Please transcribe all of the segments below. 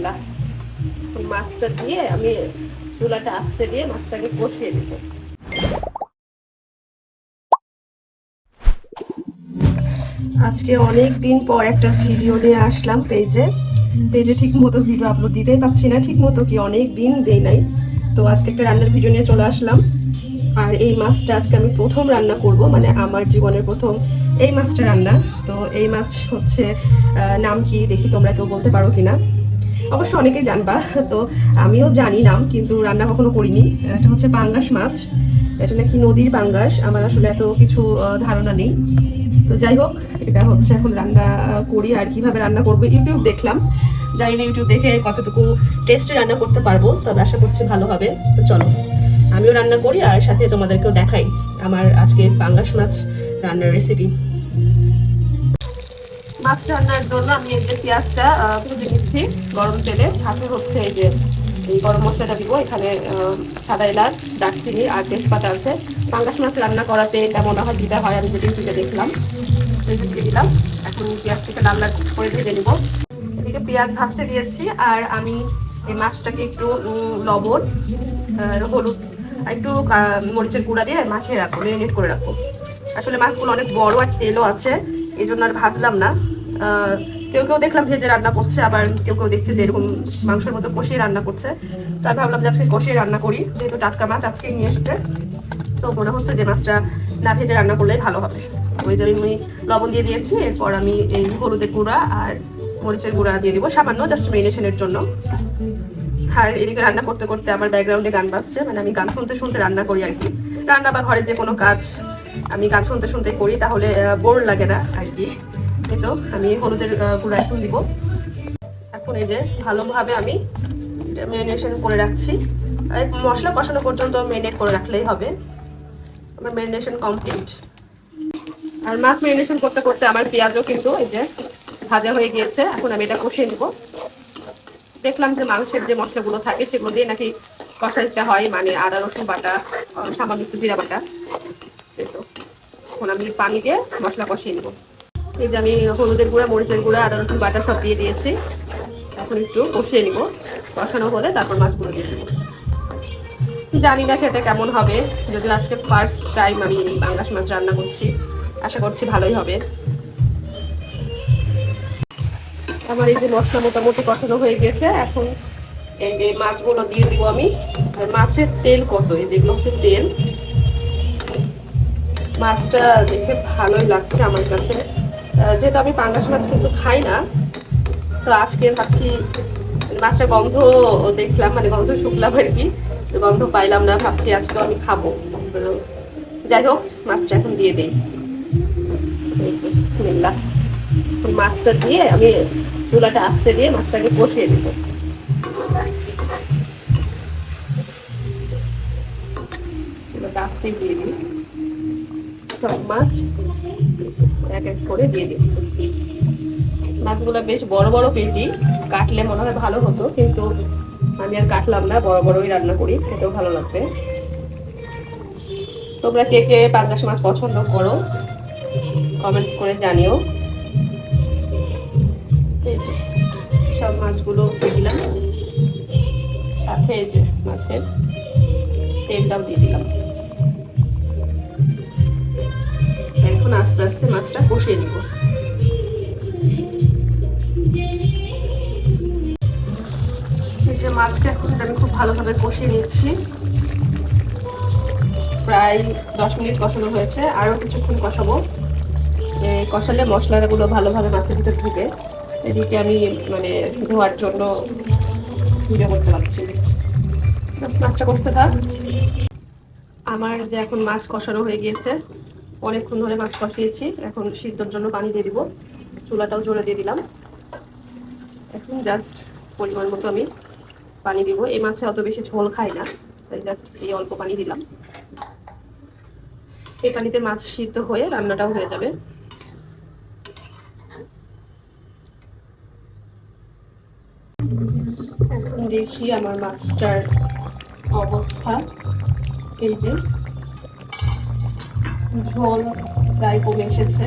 বিসমিল্লাহ। মাছটা দিয়ে আমি চুলাটা আস্তে দিয়ে মাছটাকে কষিয়ে দিব। আজকে অনেক দিন পর একটা ভিডিও নিয়ে আসলাম পেজে ঠিক মতো ভিডিও আপলোড দিতেই পারছি না, ঠিক মতো কি অনেক দিন দেই নাই। তো আজকে একটা রান্নার ভিডিও নিয়ে চলে আসলাম। আর এই মাছটা আজকে আমি প্রথম রান্না করব, মানে আমার জীবনের প্রথম এই মাছটা রান্না। তো এই মাছ হচ্ছে নাম কি দেখি তোমরা কেউ বলতে পারো কিনা। অবশ্য অনেকেই জানবা, তো আমিও জানি নাম, কিন্তু রান্না কখনো করিনি। এটা হচ্ছে পাঙ্গাস মাছ, এটা নাকি নদীর পাঙ্গাস, আমার আসলে এত কিছু ধারণা নেই। তো যাই হোক, এটা হচ্ছে এখন রান্না করি। আর কিভাবে রান্না করবো ইউটিউব দেখলাম, জানি না ইউটিউব দেখে কতটুকু টেস্টে রান্না করতে পারবো, তবে আশা করছি ভালো হবে। তো চলো আমিও রান্না করি আর সাথে তোমাদেরকেও দেখাই আমার আজকে পাঙ্গাস মাছ রান্নার রেসিপি। মাছ রান্নার জন্য আমি এই যে পেঁয়াজটা ভেজে নিচ্ছি গরম তেলে। সাথে হচ্ছে এই যে এই গরম মশলাটা দিব, এখানে সাদা এলাচ, দারচিনি আর তেজপাতা আছে। পাঙ্গাস মাছ রান্না করাতে এটা মনে হয় দিতে হয়, আমি যেটা ইউটিউবে দেখলাম দিয়ে দিলাম। এখন পেঁয়াজটাকে লাল লাল করে ভেজে নিব। এদিকে পেঁয়াজ ভাজতে দিয়েছি আর আমি এই মাছটাকে একটু লবণ, হলুদ, একটু মরিচের গুঁড়া দিয়ে মাখিয়ে রাখবো, ম্যারিনেট করে রাখবো। আসলে মাছগুলো অনেক বড় আর তেলও আছে, এই জন্য আর ভাজলাম না। কেউ কেউ দেখলাম ভেজে রান্না করছে, আবার কেউ কেউ দেখছে যে এরকম মাংসের মতো কষিয়ে রান্না করছে। তো আমি ভাবলাম যে আজকে কষিয়ে রান্না করি, যেহেতু টাটকা মাছ আজকে নিয়ে এসছে। তো মনে হচ্ছে যে মাছটা না ভেজে রান্না করলেই ভালো হবে। ওই জন্য আমি লবণ দিয়ে দিয়েছি। এরপর আমি এই হলুদের গুঁড়া আর মরিচের গুঁড়া দিয়ে দিব সামান্য, জাস্ট মেরিনেশনের জন্য। আর এদিকে রান্না করতে করতে আমার ব্যাকগ্রাউন্ডে গান বাজছে, মানে আমি গান শুনতে শুনতে রান্না করি আর কি। রান্না বা ঘরের যে কোনো কাজ আমি গান শুনতে শুনতে করি, তাহলে বোর লাগে না আর কি। তো আমি হলুদের গুঁড়া একটু দিব। এখন এই যে ভালোভাবে আমি ম্যারিনেশন করে রাখছি। মশলা কষানো পর্যন্ত ম্যারিনেট করে রাখলেই হবে। আমার ম্যারিনেশন কমপ্লিট। আর মাছ ম্যারিনেশন করতে করতে আমার পেঁয়াজও কিন্তু এই যে ভাজা হয়ে গিয়েছে। এখন আমি এটা কষিয়ে নিব। দেখলাম যে মাংসের যে মশলাগুলো থাকে সেগুলো দিয়ে নাকি কষাইতে হয়, মানে আদা রসুন বাটা, সামান্য একটু জিরা বাটা। তো এখন আমি পানি দিয়ে মশলা কষিয়ে নিব। এই যে আমি হলুদের গুঁড়া, মরিচের গুঁড়া, আদা রসুন বাটা সব দিয়ে দিয়েছি। এখন একটু কষিয়ে নিব, কষানো হলে তারপর মাছগুলো দিয়ে দেবো। জানি না খেতে কেমন হবে, যদিও আজকে ফার্স্ট টাইম আমি পাঙ্গাস মাছ রান্না করছি, আশা করছি ভালোই হবে। আমার এই যে মশলা মোটামুটি কষানো হয়ে গেছে, এখন এই যে মাছগুলো দিয়ে দিব আমি। আর মাছের তেল কত, এই যেগুলো হচ্ছে তেল। মাছটা দেখে ভালোই লাগছে আমার কাছে, যেহেতু আমি পাঙ্গাস মাছ কিন্তু খাই না। তো আজকে ভাবছি মাছটা গন্ধ দেখলাম, মানে গন্ধ শুকলাম আর কি, গন্ধ পাইলাম না, ভাবছি আজকে আমি খাবো। যাই হোক, মাছটা এখন দিয়ে দিই। মাছটা দিয়ে আমি চুলাটা আস্তে দিয়ে মাছটাকে কষিয়ে দিব। চুলাটা আস্তে দিয়ে দিই, সব মাছ এক এক করে দিয়ে দিচ্ছি। মাছগুলো বেশ বড় বড় পেটি, কাটলে মনে হয় ভালো হতো, কিন্তু আমি আর কাটলাম না, বড় বড়ই রান্না করি, খেতেও ভালো লাগবে। তোমরা কে কে পাঙ্গাস মাছ পছন্দ করো কমেন্টস করে জানিও। এই যে সব মাছগুলো দিয়ে দিলাম, সাথে এই যে মাছের তেলটাও দিয়ে দিলাম। এখন আস্তে আস্তে মাছটা কষিয়ে নিব। এই যে মাছটা এখন আমি খুব ভালোভাবে কষিয়ে নিচ্ছি। প্রায় 10 মিনিট কষানো হয়েছে, আরো কিছুক্ষণ কষাবো। কষালে মশলাগুলো ভালোভাবে মাছের ভিতরে ঢুকে। এদিকে আমি মানে ধোয়ার জন্য ভিডিও করতে পারছি, মাছটা কষতে থাক। আমার যে এখন মাছ কষানো হয়ে গিয়েছে, অনেকক্ষণ ধরে মাছ কষিয়েছি। এখন সিদ্ধর জন্য পানি দিয়ে দিব, চুলাটাও জোরে দিয়ে দিলাম। এখন জাস্ট পরিমাণ মতো আমি পানি দিব। এই মাছে অত বেশি ঝোল খাই না, তাই জাস্ট এই অল্প পানি দিলাম। এই পানিতে মাছ সিদ্ধ হয়ে রান্নাটাও হয়ে যাবে। এখন দেখি আমার মাছটার অবস্থা। এই যে ঝোল প্রায় কমে এসেছে,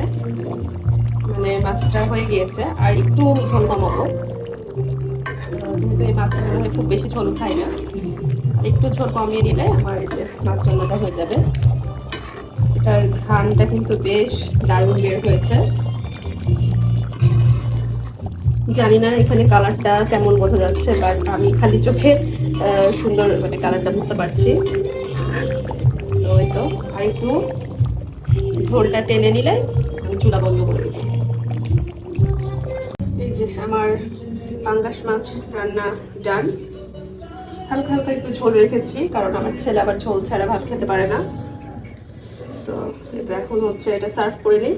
মানে মাছটা হয়ে গিয়েছে। আর একটু ঝোল কমাবো, যেহেতু কিন্তু এই মাছটা মনে হয় খুব বেশি ঝোল খাই না, একটু ঝোল কমিয়ে দিলে আমার এই যে মাছ রান্নাটা হয়ে যাবে। এটার ঘ্রাণটা কিন্তু বেশ দারুণ বের হয়েছে। জানি না এখানে কালারটা কেমন বোঝা যাচ্ছে, বাট আমি খালি চোখে সুন্দর মানে কালারটা বুঝতে পারছি। তো এই তো আর একটু ঝোলটা টেনে নিলে আমি চুলা বন্ধ করে দেবো। এই যে আমার পাঙ্গাস মাছ রান্না ডান। হালকা হালকা একটু ঝোল রেখেছি, কারণ আমার ছেলে আবার ঝোল ছাড়া ভাত খেতে পারে না। তো এখন হচ্ছে এটা সার্ভ করে নিই।